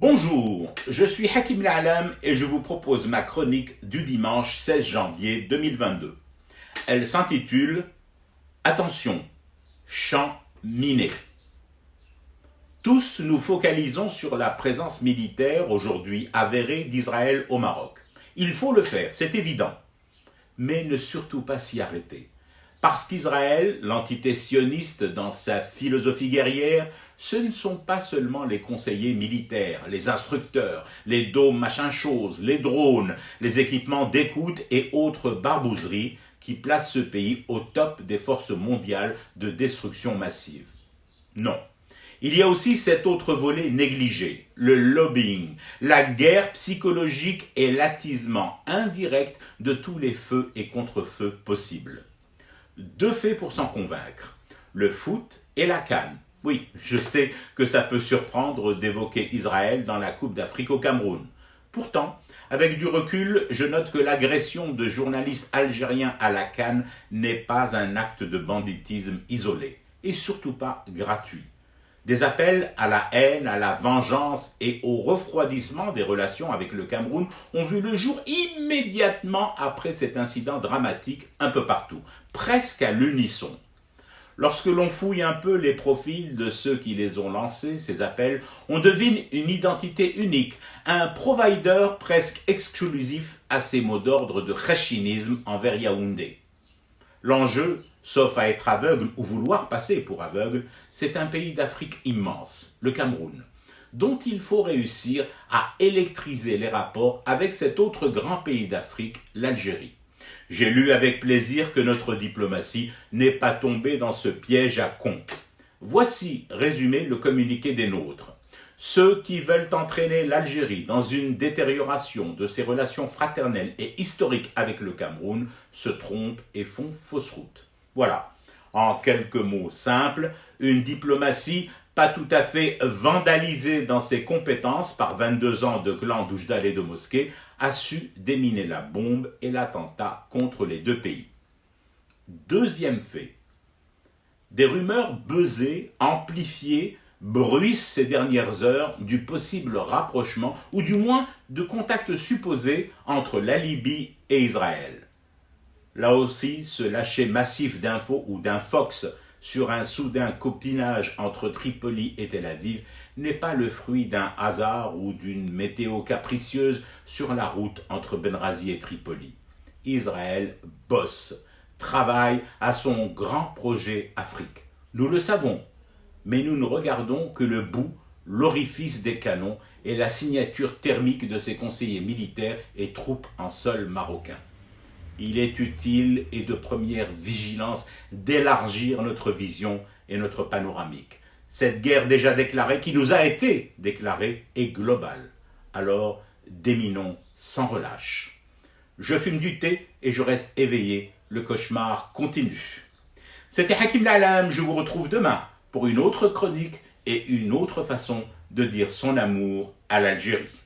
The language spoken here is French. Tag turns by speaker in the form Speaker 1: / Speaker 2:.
Speaker 1: Bonjour, je suis Hakim La'alam et je vous propose ma chronique du dimanche 16 janvier 2022. Elle s'intitule Attention, champ miné. Tous nous focalisons sur la présence militaire aujourd'hui avérée d'Israël au Maroc. Il faut le faire, c'est évident, mais ne surtout pas s'y arrêter. Parce qu'Israël, l'entité sioniste dans sa philosophie guerrière, ce ne sont pas seulement les conseillers militaires, les instructeurs, les dômes machin chose, les drones, les équipements d'écoute et autres barbouzeries qui placent ce pays au top des forces mondiales de destruction massive. Non. Il y a aussi cet autre volet négligé, le lobbying, la guerre psychologique et l'attisement indirect de tous les feux et contre-feux possibles. Deux faits pour s'en convaincre, le foot et la CAN. Oui, je sais que ça peut surprendre d'évoquer Israël dans la Coupe d'Afrique au Cameroun. Pourtant, avec du recul, je note que l'agression de journalistes algériens à la CAN n'est pas un acte de banditisme isolé, et surtout pas gratuit. Des appels à la haine, à la vengeance et au refroidissement des relations avec le Cameroun ont vu le jour immédiatement après cet incident dramatique un peu partout, presque à l'unisson. Lorsque l'on fouille un peu les profils de ceux qui les ont lancés, ces appels, on devine une identité unique, un provider presque exclusif à ces mots d'ordre de khachinisme envers Yaoundé. L'enjeu, sauf à être aveugle ou vouloir passer pour aveugle, c'est un pays d'Afrique immense, le Cameroun, dont il faut réussir à électriser les rapports avec cet autre grand pays d'Afrique, l'Algérie. J'ai lu avec plaisir que notre diplomatie n'est pas tombée dans ce piège à con. Voici résumé le communiqué des nôtres. Ceux qui veulent entraîner l'Algérie dans une détérioration de ses relations fraternelles et historiques avec le Cameroun se trompent et font fausse route. Voilà, en quelques mots simples, une diplomatie pas tout à fait vandalisée dans ses compétences par 22 ans de clan d'Oujda et de Mosquée a su déminer la bombe et l'attentat contre les deux pays. Deuxième fait, des rumeurs buzzées, amplifiées, bruissent ces dernières heures du possible rapprochement ou du moins de contact supposé entre la Libye et Israël. Là aussi, ce lâcher massif d'infos ou d'infox sur un soudain copinage entre Tripoli et Tel Aviv n'est pas le fruit d'un hasard ou d'une météo capricieuse sur la route entre Benghazi et Tripoli. Israël bosse, travaille à son grand projet Afrique. Nous le savons, mais nous ne regardons que le bout, l'orifice des canons et la signature thermique de ses conseillers militaires et troupes en sol marocain. Il est utile et de première vigilance d'élargir notre vision et notre panoramique. Cette guerre déjà déclarée, qui nous a été déclarée, est globale. Alors, déminons sans relâche. Je fume du thé et je reste éveillé. Le cauchemar continue. C'était Hakim La'alam, je vous retrouve demain pour une autre chronique et une autre façon de dire son amour à l'Algérie.